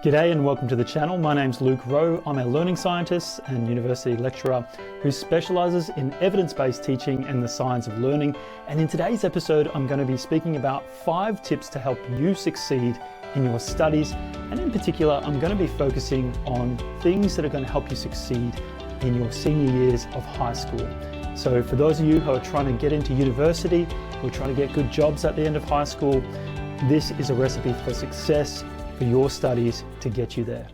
G'day and welcome to the channel. My name's Rowe. I'm a learning scientist and university lecturer who specialises in evidence-based teaching and the science of learning. And in today's episode, I'm going to be speaking about 5 tips to help you succeed in your studies. And in particular, I'm going to be focusing on things that are going to help you succeed in your senior years of high school. So for those of you who are trying to get into university, who are trying to get good jobs at the end of high school, this is a recipe for success for your studies to get you there.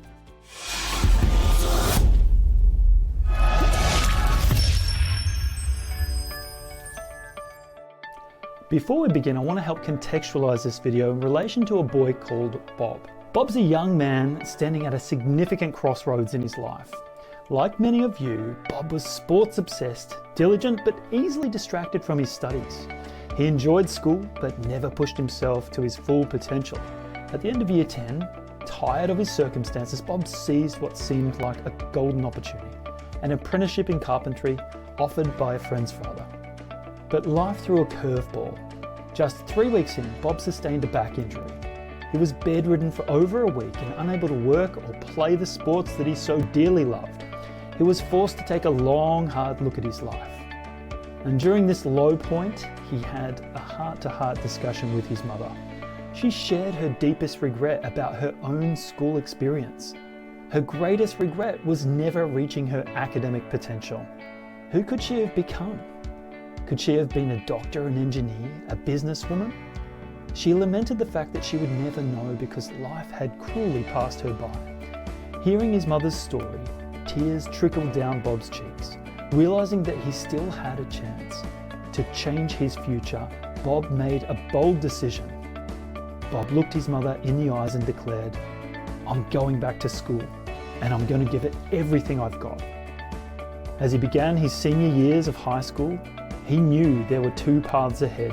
Before we begin, I want to help contextualize this video in relation to a boy called Bob. Bob's a young man standing at a significant crossroads in his life. Like many of you, Bob was sports obsessed, diligent, but easily distracted from his studies. He enjoyed school, but never pushed himself to his full potential. At the end of year 10, tired of his circumstances, Bob seized what seemed like a golden opportunity, an apprenticeship in carpentry offered by a friend's father. But life threw a curveball. Just 3 weeks in, Bob sustained a back injury. He was bedridden for over a week and unable to work or play the sports that he so dearly loved. He was forced to take a long, hard look at his life. And during this low point, he had a heart-to-heart discussion with his mother. She shared her deepest regret about her own school experience. Her greatest regret was never reaching her academic potential. Who could she have become? Could she have been a doctor, an engineer, a businesswoman? She lamented the fact that she would never know because life had cruelly passed her by. Hearing his mother's story, tears trickled down Bob's cheeks. Realizing that he still had a chance to change his future, Bob made a bold decision. Bob looked his mother in the eyes and declared, "I'm going back to school and I'm going to give it everything I've got." As he began his senior years of high school, he knew there were 2 paths ahead.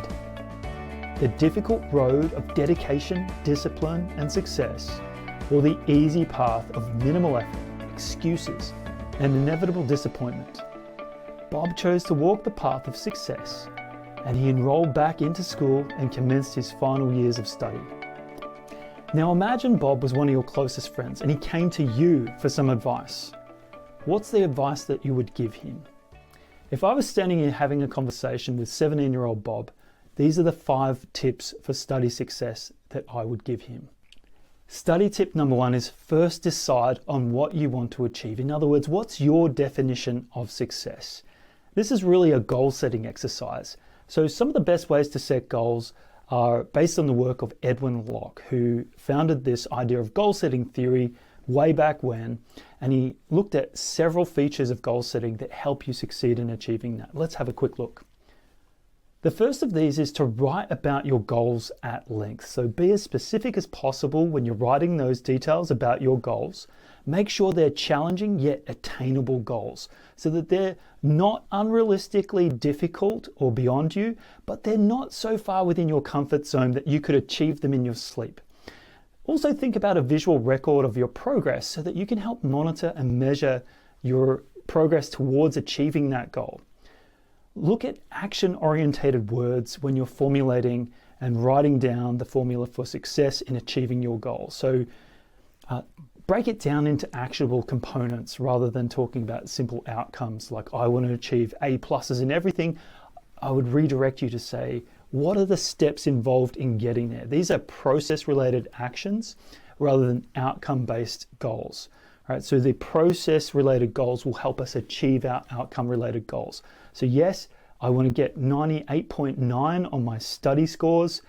The difficult road of dedication, discipline, and success, or the easy path of minimal effort, excuses, and inevitable disappointment. Bob chose to walk the path of success, and he enrolled back into school and commenced his final years of study. Now imagine Bob was one of your closest friends and he came to you for some advice. What's the advice that you would give him? If I was standing here having a conversation with 17-year-old Bob, these are the 5 tips for study success that I would give him. Study tip number 1 is first decide on what you want to achieve. In other words, what's your definition of success? This is really a goal-setting exercise. So some of the best ways to set goals are based on the work of Edwin Locke, who founded this idea of goal-setting theory way back when, and he looked at several features of goal setting that help you succeed in achieving that. Let's have a quick look. The first of these is to write about your goals at length. So be as specific as possible when you're writing those details about your goals. Make sure they're challenging yet attainable goals so that they're not unrealistically difficult or beyond you, but they're not so far within your comfort zone that you could achieve them in your sleep. Also think about a visual record of your progress so that you can help monitor and measure your progress towards achieving that goal. Look at action-orientated words when you're formulating and writing down the formula for success in achieving your goal. So break it down into actionable components rather than talking about simple outcomes like I want to achieve A+ in everything. I would redirect you to say, what are the steps involved in getting there? These are process-related actions rather than outcome-based goals. Right, so the process-related goals will help us achieve our outcome-related goals. So yes, I want to get 98.9 on my study scores,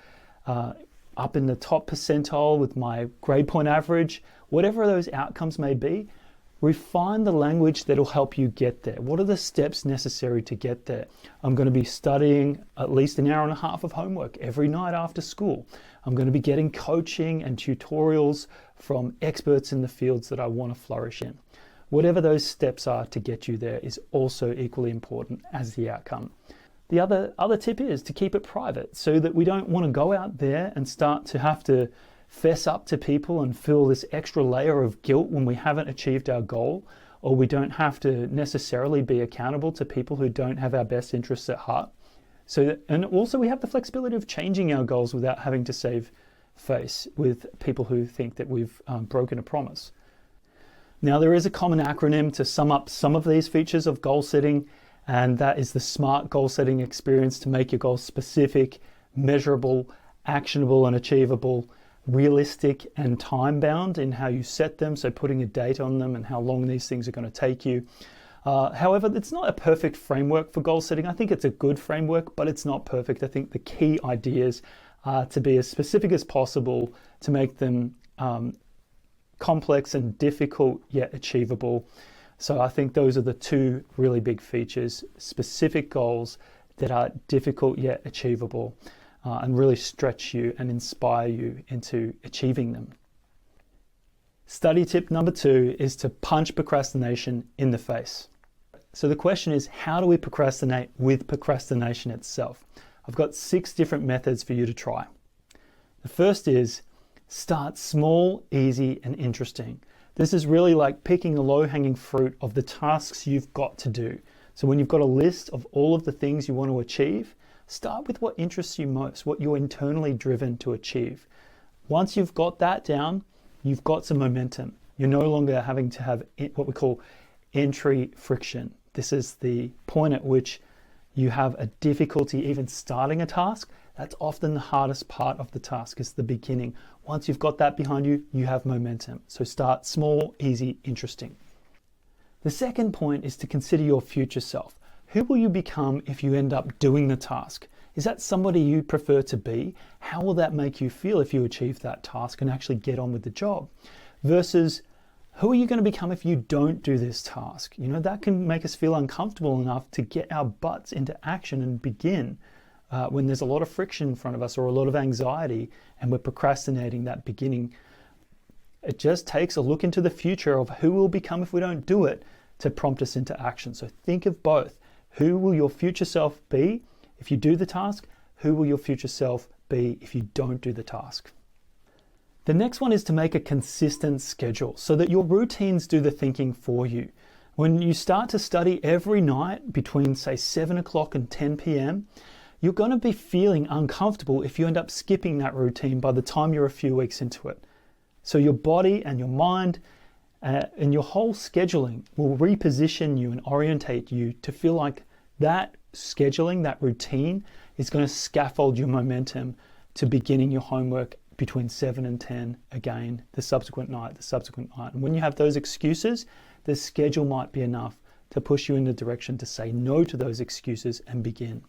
up in the top percentile with my grade point average, whatever those outcomes may be. Refine the language that will help you get there. What are the steps necessary to get there? I'm going to be studying at least an hour and a half of homework every night after school. I'm going to be getting coaching and tutorials from experts in the fields that I want to flourish in. Whatever those steps are to get you there is also equally important as the outcome. The other tip is to keep it private so that we don't want to go out there and start to have to fess up to people and feel this extra layer of guilt when we haven't achieved our goal, or we don't have to necessarily be accountable to people who don't have our best interests at heart. And also we have the flexibility of changing our goals without having to save face with people who think that we've broken a promise. Now, there is a common acronym to sum up some of these features of goal setting, and that is the SMART goal setting experience, to make your goals specific, measurable, actionable and achievable, realistic and time bound in how you set them, so putting a date on them and how long these things are going to take you. However, it's not a perfect framework for goal setting. I think it's a good framework, but it's not perfect. I think the key ideas are to be as specific as possible, to make them complex and difficult yet achievable. So I think those are the two really big features: specific goals that are difficult yet achievable, and really stretch you and inspire you into achieving them. Study tip number 2 is to punch procrastination in the face. So the question is, how do we procrastinate with procrastination itself? I've got 6 different methods for you to try. The first is start small, easy, and interesting. This is really like picking the low-hanging fruit of the tasks you've got to do. So when you've got a list of all of the things you want to achieve, start with what interests you most, what you're internally driven to achieve. Once you've got that down, you've got some momentum. You're no longer having to have what we call entry friction. This is the point at which you have a difficulty even starting a task. That's often the hardest part of the task, is the beginning. Once you've got that behind you, you have momentum. So start small, easy, interesting. The second point is to consider your future self. Who will you become if you end up doing the task? Is that somebody you prefer to be? How will that make you feel if you achieve that task and actually get on with the job? Versus, who are you going to become if you don't do this task? You know, that can make us feel uncomfortable enough to get our butts into action and begin when there's a lot of friction in front of us or a lot of anxiety and we're procrastinating that beginning. It just takes a look into the future of who we'll become if we don't do it to prompt us into action. So think of both. Who will your future self be if you do the task? Who will your future self be if you don't do the task? The next one is to make a consistent schedule so that your routines do the thinking for you. When you start to study every night between, say, 7 o'clock and 10 p.m., you're going to be feeling uncomfortable if you end up skipping that routine by the time you're a few weeks into it. So your body and your mind and your whole scheduling will reposition you and orientate you to feel like that scheduling, that routine, is going to scaffold your momentum to beginning your homework between 7 and 10 again, the subsequent night. And when you have those excuses, the schedule might be enough to push you in the direction to say no to those excuses and begin.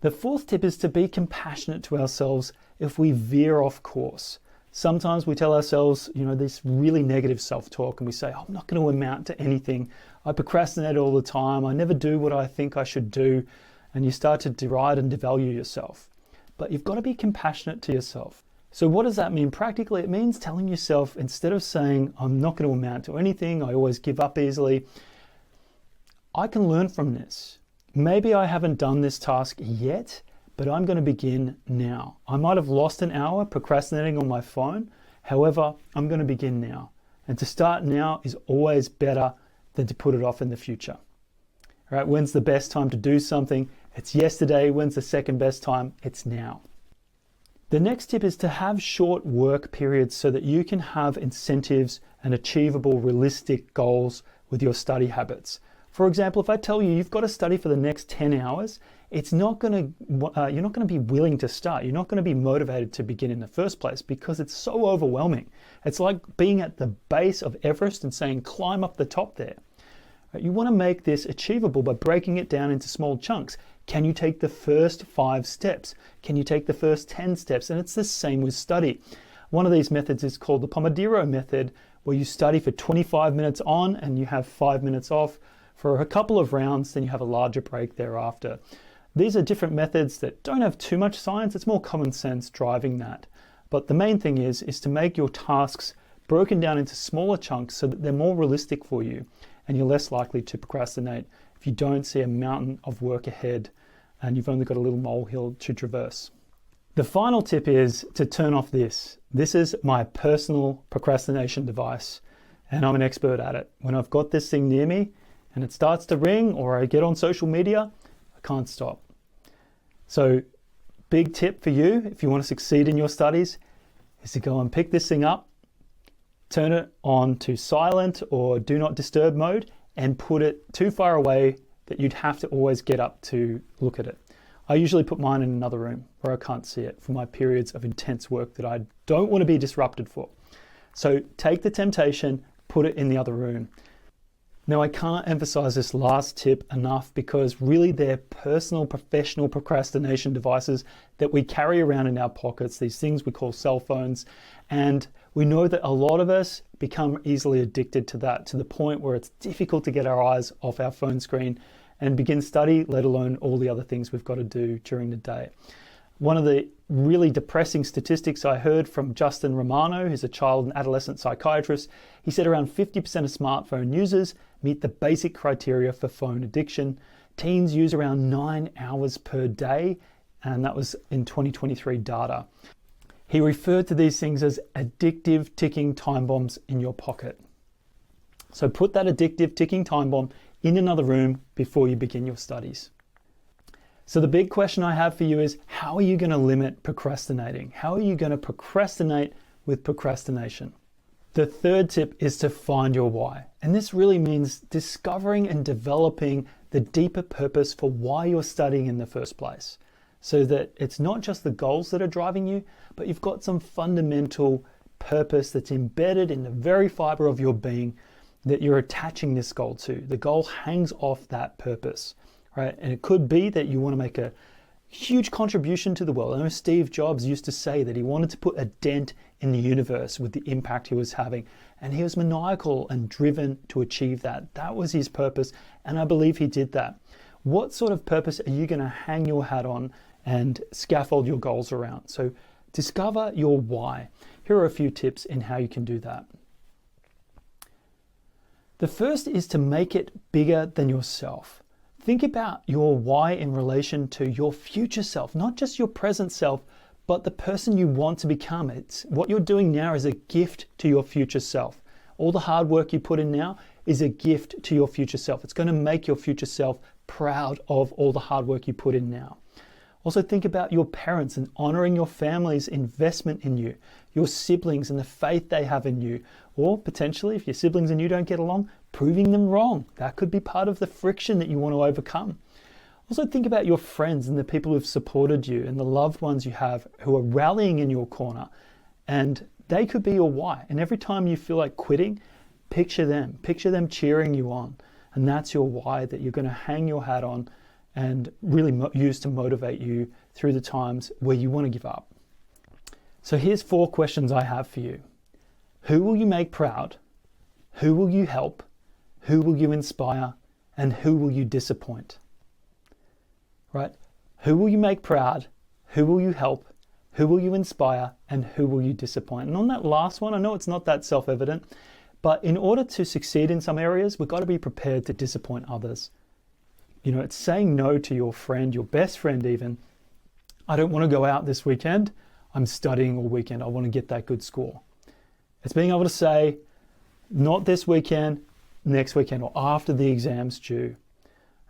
The fourth tip is to be compassionate to ourselves if we veer off course. Sometimes we tell ourselves, this really negative self-talk, and we say, I'm not going to amount to anything. I procrastinate all the time. I never do what I think I should do. And you start to deride and devalue yourself. But you've got to be compassionate to yourself. So what does that mean? Practically, it means telling yourself, instead of saying, I'm not going to amount to anything, I always give up easily, I can learn from this. Maybe I haven't done this task yet, but I'm going to begin now. I might have lost an hour procrastinating on my phone. However, I'm going to begin now. And to start now is always better than to put it off in the future. All right, when's the best time to do something? It's yesterday. When's the second best time? It's now. The next tip is to have short work periods so that you can have incentives and achievable, realistic goals with your study habits. For example, if I tell you you've got to study for the next 10 hours, you're not going to be willing to start. You're not going to be motivated to begin in the first place because it's so overwhelming. It's like being at the base of Everest and saying, climb up the top there. You want to make this achievable by breaking it down into small chunks. Can you take the first 5 steps? Can you take the first 10 steps? And it's the same with study. One of these methods is called the Pomodoro method, where you study for 25 minutes on and you have 5 minutes off for a couple of rounds, then you have a larger break thereafter. These are different methods that don't have too much science. It's more common sense driving that. But the main thing is to make your tasks broken down into smaller chunks so that they're more realistic for you and you're less likely to procrastinate if you don't see a mountain of work ahead and you've only got a little molehill to traverse. The final tip is to turn off this. This is my personal procrastination device and I'm an expert at it. When I've got this thing near me and it starts to ring or I get on social media, I can't stop. So big tip for you if you want to succeed in your studies is to go and pick this thing up, turn it on to silent or do not disturb mode, and put it too far away that you'd have to always get up to look at it. I usually put mine in another room where I can't see it for my periods of intense work that I don't want to be disrupted for. So take the temptation, put it in the other room. Now, I can't emphasize this last tip enough because really they're personal, professional procrastination devices that we carry around in our pockets, these things we call cell phones. And we know that a lot of us become easily addicted to that, to the point where it's difficult to get our eyes off our phone screen and begin study, let alone all the other things we've got to do during the day. One of the really depressing statistics I heard from Justin Romano, who's a child and adolescent psychiatrist, he said around 50% of smartphone users meet the basic criteria for phone addiction. Teens use around 9 hours per day, and that was in 2023 data. He referred to these things as addictive ticking time bombs in your pocket. So put that addictive ticking time bomb in another room before you begin your studies. So the big question I have for you is, how are you going to limit procrastinating? How are you going to procrastinate with procrastination? The third tip is to find your why. And this really means discovering and developing the deeper purpose for why you're studying in the first place. So that it's not just the goals that are driving you, but you've got some fundamental purpose that's embedded in the very fiber of your being that you're attaching this goal to. The goal hangs off that purpose, right? And it could be that you want to make a huge contribution to the world. I know Steve Jobs used to say that he wanted to put a dent in the universe with the impact he was having. And he was maniacal and driven to achieve that. That was his purpose. And I believe he did that. What sort of purpose are you going to hang your hat on and scaffold your goals around? So discover your why. Here are a few tips in how you can do that. The first is to make it bigger than yourself. Think about your why in relation to your future self, not just your present self, but the person you want to become. It's what you're doing now is a gift to your future self. All the hard work you put in now is a gift to your future self. It's going to make your future self proud of all the hard work you put in now. Also think about your parents and honoring your family's investment in you, your siblings and the faith they have in you, or potentially if your siblings and you don't get along, proving them wrong. That could be part of the friction that you want to overcome. Also think about your friends and the people who've supported you and the loved ones you have who are rallying in your corner, and they could be your why. And every time you feel like quitting, picture them cheering you on. And that's your why that you're going to hang your hat on and really use to motivate you through the times where you want to give up. So here's 4 questions I have for you. Who will you make proud? Who will you help? Who will you inspire? And who will you disappoint? Right? Who will you make proud? Who will you help? Who will you inspire? And who will you disappoint? And on that last one, I know it's not that self-evident, but in order to succeed in some areas, we've got to be prepared to disappoint others. You know, it's saying no to your friend, your best friend even. I don't want to go out this weekend. I'm studying all weekend. I want to get that good score. It's being able to say, not this weekend, next weekend, or after the exam's due.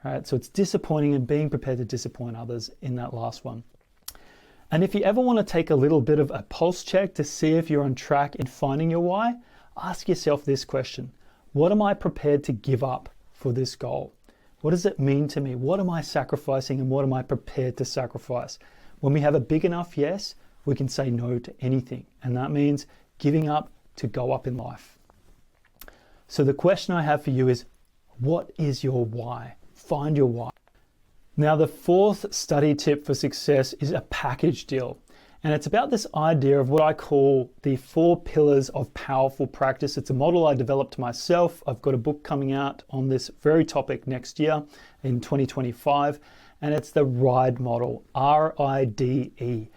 All right? So it's disappointing and being prepared to disappoint others in that last one. And if you ever want to take a little bit of a pulse check to see if you're on track in finding your why, ask yourself this question. What am I prepared to give up for this goal? What does it mean to me? What am I sacrificing and what am I prepared to sacrifice? When we have a big enough yes, we can say no to anything. And that means giving up to go up in life. So the question I have for you is, what is your why? Find your why. Now, the 4th study tip for success is a package deal. And it's about this idea of what I call the 4 pillars of powerful practice. It's a model I developed myself. I've got a book coming out on this very topic next year in 2025. And it's the R.I.D.E model, R-I.D.E.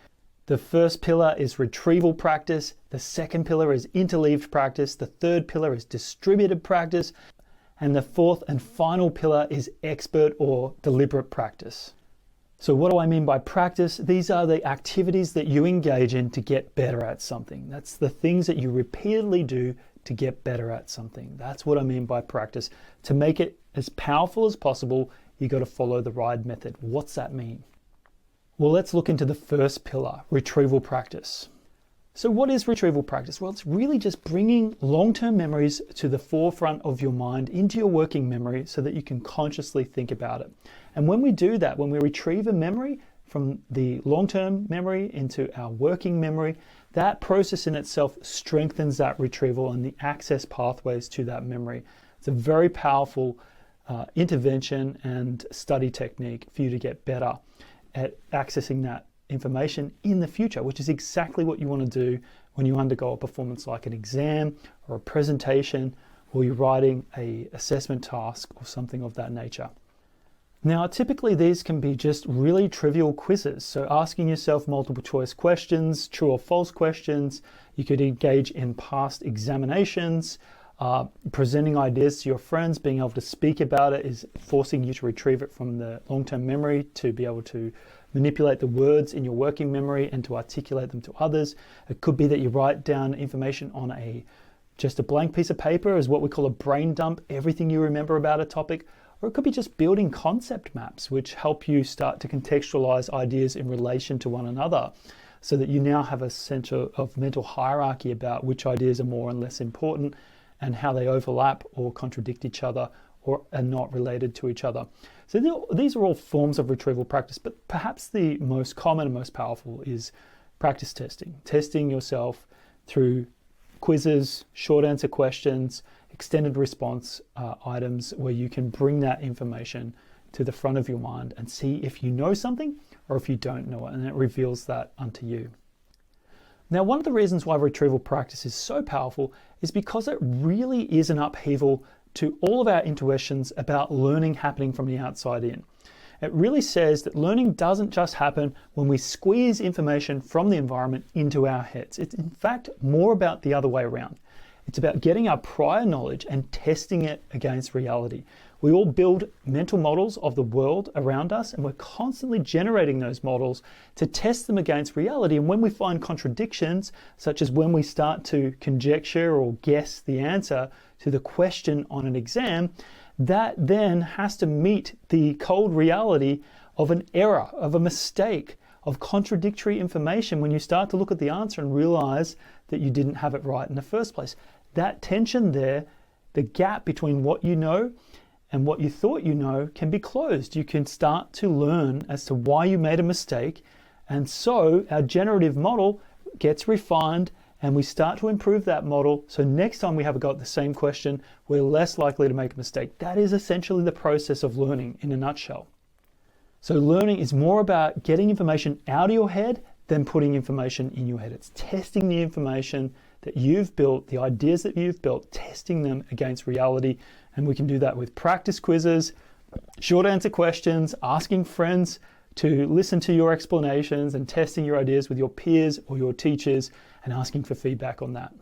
The first pillar is retrieval practice. The second pillar is interleaved practice. The third pillar is distributed practice. And the 4th and final pillar is expert or deliberate practice. So what do I mean by practice? These are the activities that you engage in to get better at something. That's the things that you repeatedly do to get better at something. That's what I mean by practice. To make it as powerful as possible, you got to follow the R.I.D.E method. What's that mean? Well, let's look into the first pillar, retrieval practice. So what is retrieval practice? Well, it's really just bringing long-term memories to the forefront of your mind into your working memory so that you can consciously think about it. And when we do that, when we retrieve a memory from the long-term memory into our working memory, that process in itself strengthens that retrieval and the access pathways to that memory. It's a very powerful intervention and study technique for you to get better at accessing that information in the future, which is exactly what you want to do when you undergo a performance like an exam or a presentation, or you're writing an assessment task or something of that nature. Now, typically these can be just really trivial quizzes. So asking yourself multiple choice questions, true or false questions. You could engage in past examinations, presenting ideas to your friends, being able to speak about it is forcing you to retrieve it from the long-term memory to be able to manipulate the words in your working memory and to articulate them to others. It could be that you write down information on just a blank piece of paper as what we call a brain dump, everything you remember about a topic. Or it could be just building concept maps, which help you start to contextualize ideas in relation to one another, so that you now have a sense of mental hierarchy about which ideas are more and less important and how they overlap or contradict each other or are not related to each other. So these are all forms of retrieval practice, but perhaps the most common and most powerful is practice testing. Testing yourself through quizzes, short answer questions, extended response items where you can bring that information to the front of your mind and see if you know something or if you don't know it, and it reveals that unto you. Now, one of the reasons why retrieval practice is so powerful is because it really is an upheaval to all of our intuitions about learning happening from the outside in. It really says that learning doesn't just happen when we squeeze information from the environment into our heads. It's in fact more about the other way around. It's about getting our prior knowledge and testing it against reality. We all build mental models of the world around us, and we're constantly generating those models to test them against reality. And when we find contradictions, such as when we start to conjecture or guess the answer to the question on an exam, that then has to meet the cold reality of an error, of a mistake, of contradictory information when you start to look at the answer and realize that you didn't have it right in the first place. That tension there, the gap between what you know and what you thought you know, can be closed. You can start to learn as to why you made a mistake, and so our generative model gets refined and we start to improve that model. So next time we have got the same question, we're less likely to make a mistake. That is essentially the process of learning in a nutshell. So learning is more about getting information out of your head than putting information in your head. It's testing the information that you've built, the ideas that you've built, testing them against reality. And we can do that with practice quizzes, short answer questions, asking friends to listen to your explanations and testing your ideas with your peers or your teachers and asking for feedback on that.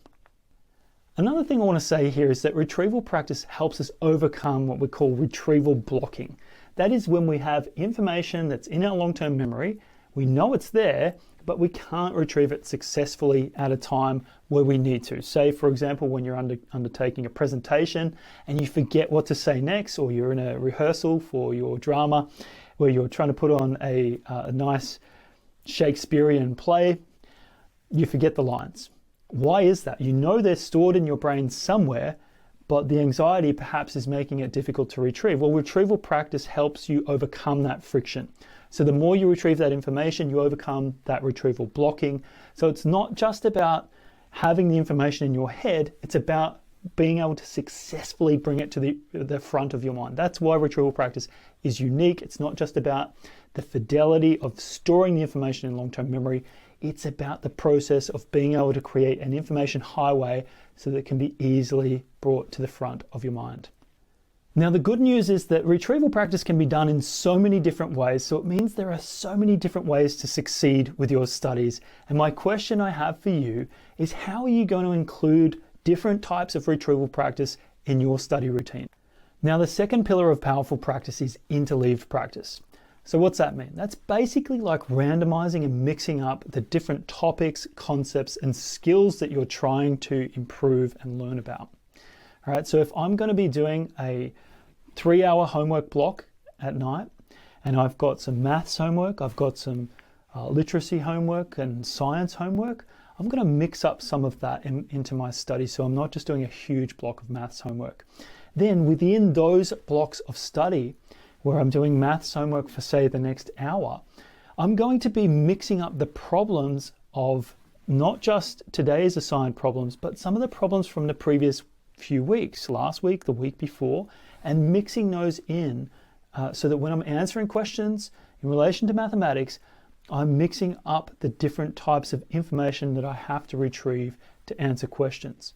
Another thing I want to say here is that retrieval practice helps us overcome what we call retrieval blocking. That is when we have information that's in our long-term memory, we know it's there, but we can't retrieve it successfully at a time where we need to. Say, for example, when you're undertaking a presentation and you forget what to say next, or you're in a rehearsal for your drama where you're trying to put on a nice Shakespearean play, you forget the lines. Why is that? You know they're stored in your brain somewhere, but the anxiety perhaps is making it difficult to retrieve. Well, retrieval practice helps you overcome that friction. So the more you retrieve that information, you overcome that retrieval blocking. So it's not just about having the information in your head, it's about being able to successfully bring it to the front of your mind. That's why retrieval practice is unique. It's not just about the fidelity of storing the information in long-term memory. It's about the process of being able to create an information highway so that it can be easily brought to the front of your mind. Now, the good news is that retrieval practice can be done in so many different ways. So it means there are so many different ways to succeed with your studies. And my question I have for you is, how are you going to include different types of retrieval practice in your study routine? Now, the second pillar of powerful practice is interleaved practice. So what's that mean? That's basically like randomizing and mixing up the different topics, concepts, and skills that you're trying to improve and learn about. All right, so if I'm going to be doing a 3-hour homework block at night, and I've got some maths homework, I've got some literacy homework and science homework, I'm going to mix up some of that into my study, so I'm not just doing a huge block of maths homework. Then within those blocks of study where I'm doing maths homework for, say, the next hour, I'm going to be mixing up the problems of not just today's assigned problems, but some of the problems from the previous few weeks, last week, the week before, and mixing those in so that when I'm answering questions in relation to mathematics, I'm mixing up the different types of information that I have to retrieve to answer questions.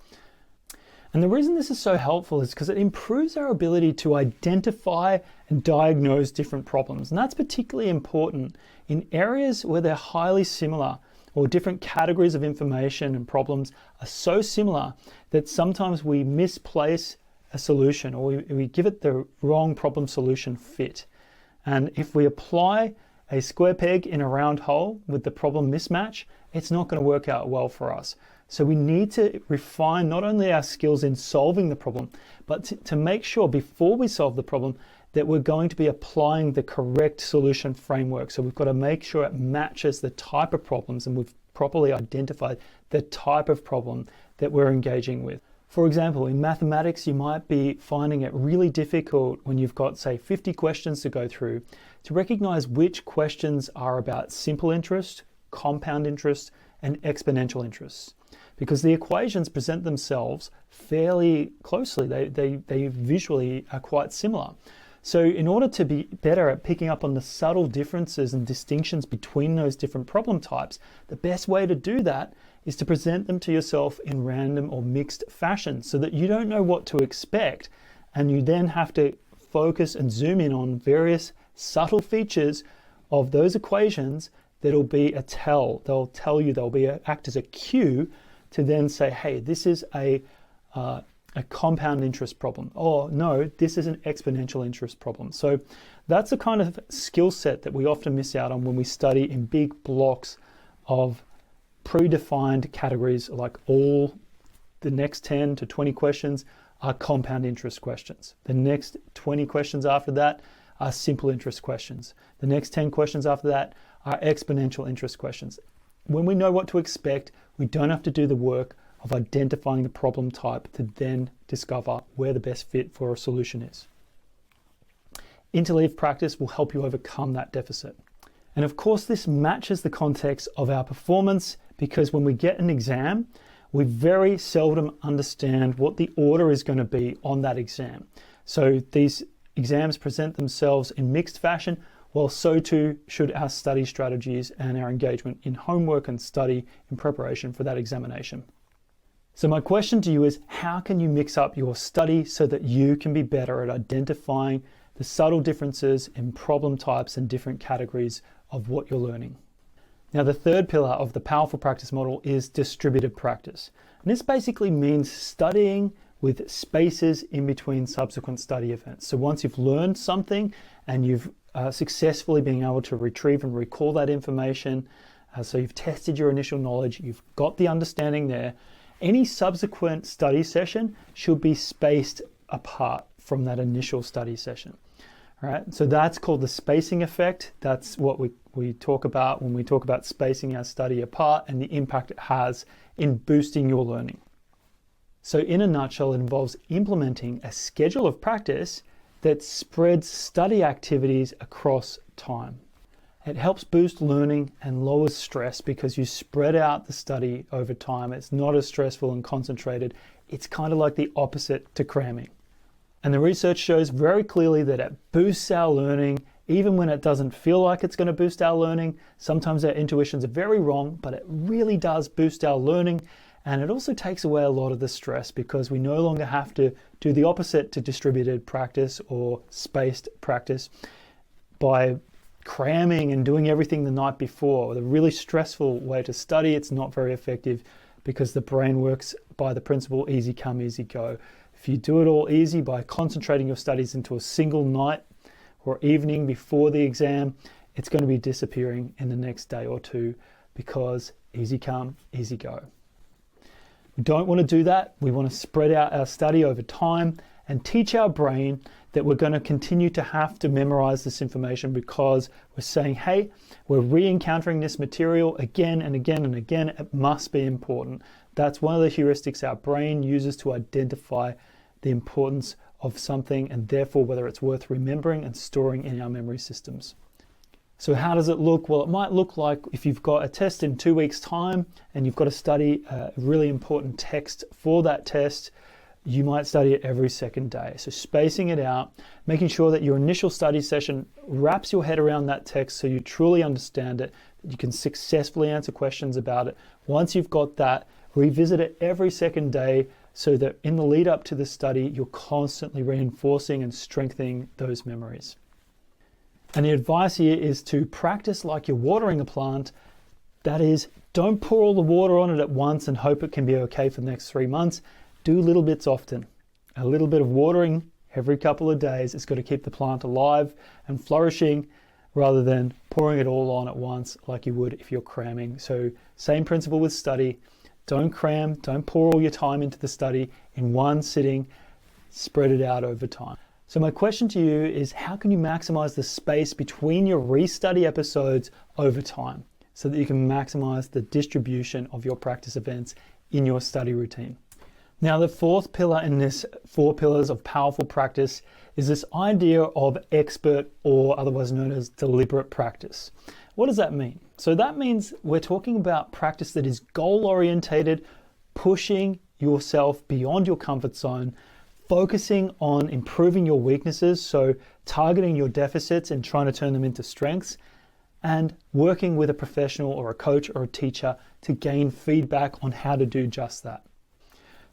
And the reason this is so helpful is because it improves our ability to identify and diagnose different problems. And that's particularly important in areas where they're highly similar, or different categories of information and problems are so similar that sometimes we misplace a solution, or we give it the wrong problem solution fit. And if we apply a square peg in a round hole with the problem mismatch, it's not going to work out well for us. So we need to refine not only our skills in solving the problem, but to make sure before we solve the problem that we're going to be applying the correct solution framework. So we've got to make sure it matches the type of problems, and we've properly identified the type of problem that we're engaging with. For example, in mathematics, you might be finding it really difficult when you've got, say, 50 questions to go through to recognize which questions are about simple interest, compound interest, and exponential interest, because the equations present themselves fairly closely. They visually are quite similar. So in order to be better at picking up on the subtle differences and distinctions between those different problem types, the best way to do that is to present them to yourself in random or mixed fashion so that you don't know what to expect, and you then have to focus and zoom in on various subtle features of those equations that'll be a tell. They'll tell you, act as a cue to then say, hey, this is a compound interest problem. Or no, this is an exponential interest problem. So that's the kind of skill set that we often miss out on when we study in big blocks of predefined categories, like all the next 10 to 20 questions are compound interest questions. The next 20 questions after that are simple interest questions. The next 10 questions after that are exponential interest questions. When we know what to expect, we don't have to do the work of identifying the problem type to then discover where the best fit for a solution is. Interleave practice will help you overcome that deficit. And of course, this matches the context of our performance, because when we get an exam, we very seldom understand what the order is going to be on that exam. So these exams present themselves in mixed fashion, well, so too should our study strategies and our engagement in homework and study in preparation for that examination. So my question to you is, how can you mix up your study so that you can be better at identifying the subtle differences in problem types and different categories of what you're learning? Now, the third pillar of the powerful practice model is distributed practice. And this basically means studying with spaces in between subsequent study events. So once you've learned something and you've successfully been able to retrieve and recall that information, so you've tested your initial knowledge, you've got the understanding there, any subsequent study session should be spaced apart from that initial study session. All right, so that's called the spacing effect. That's what we talk about when we talk about spacing our study apart and the impact it has in boosting your learning. So in a nutshell, it involves implementing a schedule of practice that spreads study activities across time. It helps boost learning and lowers stress because you spread out the study over time. It's not as stressful and concentrated. It's kind of like the opposite to cramming. And the research shows very clearly that it boosts our learning, even when it doesn't feel like it's going to boost our learning. Sometimes our intuitions are very wrong, but it really does boost our learning. And it also takes away a lot of the stress because we no longer have to do the opposite to distributed practice or spaced practice by cramming and doing everything the night before. The really stressful way to study, it's not very effective because the brain works by the principle easy come, easy go. If you do it all easy by concentrating your studies into a single night or evening before the exam, it's going to be disappearing in the next day or two because easy come, easy go. We don't want to do that. We want to spread out our study over time and teach our brain that we're going to continue to have to memorize this information because we're saying, hey, we're re-encountering this material again and again and again. It must be important. That's one of the heuristics our brain uses to identify the importance of something and therefore whether it's worth remembering and storing in our memory systems. So how does it look? Well, it might look like if you've got a test in 2 weeks' time and you've got to study a really important text for that test, you might study it every second day. So spacing it out, making sure that your initial study session wraps your head around that text so you truly understand it, that you can successfully answer questions about it. Once you've got that, revisit it every second day so that in the lead up to the study, you're constantly reinforcing and strengthening those memories. And the advice here is to practice like you're watering a plant. That is, don't pour all the water on it at once and hope it can be okay for the next 3 months. Do little bits often. A little bit of watering every couple of days is going to keep the plant alive and flourishing rather than pouring it all on at once like you would if you're cramming. So same principle with study. Don't cram, don't pour all your time into the study in one sitting, spread it out over time. So my question to you is, how can you maximize the space between your restudy episodes over time so that you can maximize the distribution of your practice events in your study routine? Now, the fourth pillar in this 4 pillars of powerful practice is this idea of expert, or otherwise known as deliberate practice. What does that mean? So that means we're talking about practice that is goal-orientated, pushing yourself beyond your comfort zone, focusing on improving your weaknesses, so targeting your deficits and trying to turn them into strengths, and working with a professional or a coach or a teacher to gain feedback on how to do just that.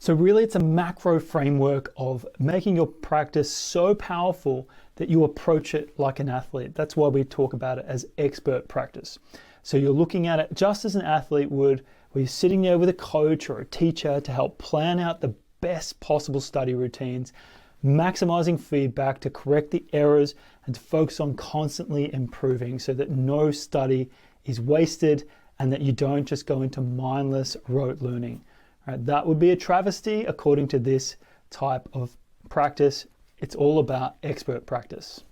So really it's a macro framework of making your practice so powerful that you approach it like an athlete. That's why we talk about it as expert practice. So you're looking at it just as an athlete would, where you're sitting there with a coach or a teacher to help plan out the best possible study routines, maximizing feedback to correct the errors and to focus on constantly improving so that no study is wasted and that you don't just go into mindless rote learning. Right, that would be a travesty according to this type of practice. It's all about expert practice.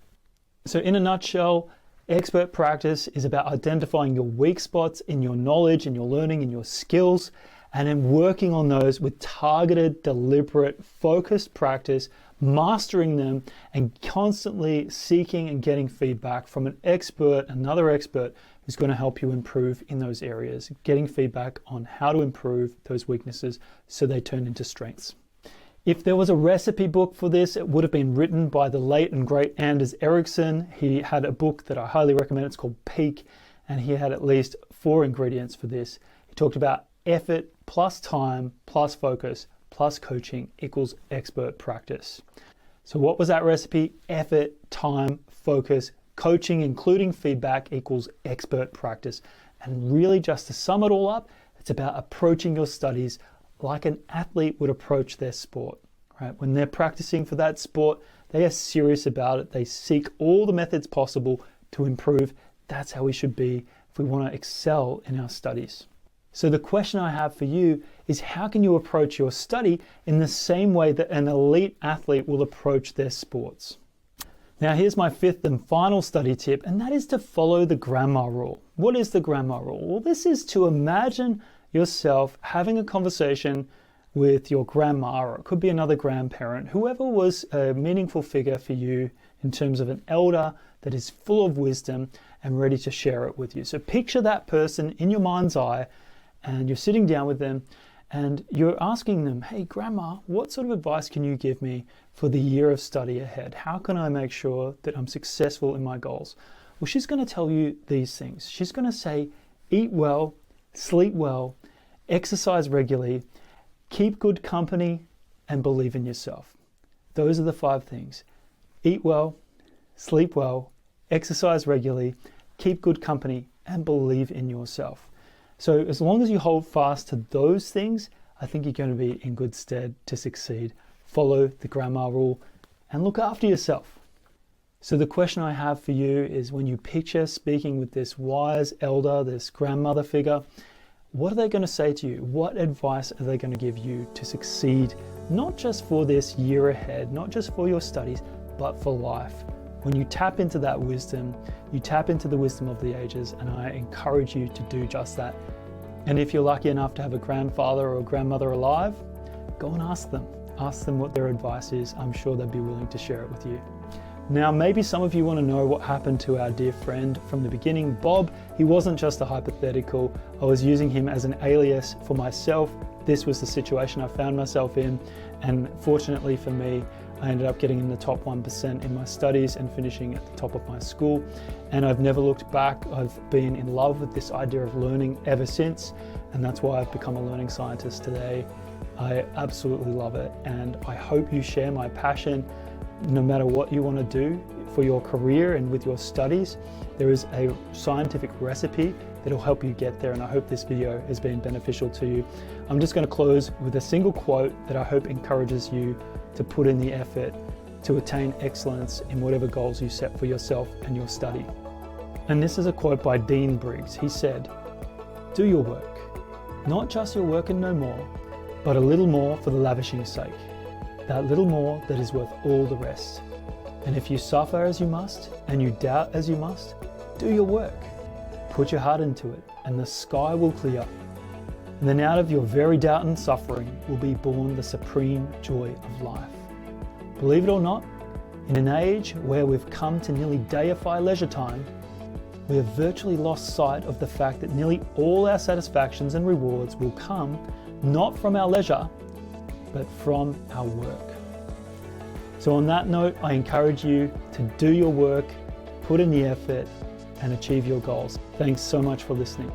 So in a nutshell, expert practice is about identifying your weak spots in your knowledge, in your learning, in your skills, and then working on those with targeted, deliberate, focused practice, mastering them, and constantly seeking and getting feedback from an expert, another expert, who's going to help you improve in those areas, getting feedback on how to improve those weaknesses so they turn into strengths. If there was a recipe book for this, it would have been written by the late and great Anders Ericsson. He had a book that I highly recommend. It's called Peak, and he had at least 4 ingredients for this. He talked about effort plus time plus focus plus coaching equals expert practice. So what was that recipe? Effort, time, focus, coaching, including feedback, equals expert practice. And really, just to sum it all up, it's about approaching your studies like an athlete would approach their sport. Right? When they're practicing for that sport, they are serious about it. They seek all the methods possible to improve. That's how we should be if we want to excel in our studies. So the question I have for you is, how can you approach your study in the same way that an elite athlete will approach their sports? Now here's my 5th and final study tip, and that is to follow the grandma rule. What is the grandma rule? Well, this is to imagine yourself having a conversation with your grandma, or it could be another grandparent, whoever was a meaningful figure for you in terms of an elder that is full of wisdom and ready to share it with you. So picture that person in your mind's eye, and you're sitting down with them and you're asking them, hey grandma, what sort of advice can you give me for the year of study ahead? How can I make sure that I'm successful in my goals? Well, she's going to tell you these things. She's going to say, eat well, sleep well, exercise regularly, keep good company, and believe in yourself. Those are the 5 things. Eat well, sleep well, exercise regularly, keep good company, and believe in yourself. So as long as you hold fast to those things, I think you're going to be in good stead to succeed. Follow the grandma rule and look after yourself. So the question I have for you is, when you picture speaking with this wise elder, this grandmother figure, what are they going to say to you? What advice are they going to give you to succeed, not just for this year ahead, not just for your studies, but for life? When you tap into that wisdom, you tap into the wisdom of the ages, and I encourage you to do just that. And if you're lucky enough to have a grandfather or a grandmother alive, go and ask them. Ask them what their advice is. I'm sure they'd be willing to share it with you. Now, maybe some of you want to know what happened to our dear friend from the beginning, Bob. He wasn't just a hypothetical. I was using him as an alias for myself. This was the situation I found myself in, and fortunately for me, I ended up getting in the top 1% in my studies and finishing at the top of my school. And I've never looked back. I've been in love with this idea of learning ever since, and that's why I've become a learning scientist today. I absolutely love it, and I hope you share my passion. No matter what you want to do for your career and with your studies, there is a scientific recipe that'll help you get there, and I hope this video has been beneficial to you. I'm just going to close with a single quote that I hope encourages you to put in the effort to attain excellence in whatever goals you set for yourself and your study. And this is a quote by Dean Briggs. He said, "Do your work, not just your work and no more, but a little more for the lavishing's sake, that little more that is worth all the rest. And if you suffer as you must, and you doubt as you must, do your work. Put your heart into it, and the sky will clear. And then out of your very doubt and suffering will be born the supreme joy of life." Believe it or not, in an age where we've come to nearly deify leisure time, we have virtually lost sight of the fact that nearly all our satisfactions and rewards will come not from our leisure, but from our work. So on that note, I encourage you to do your work, put in the effort, and achieve your goals. Thanks so much for listening.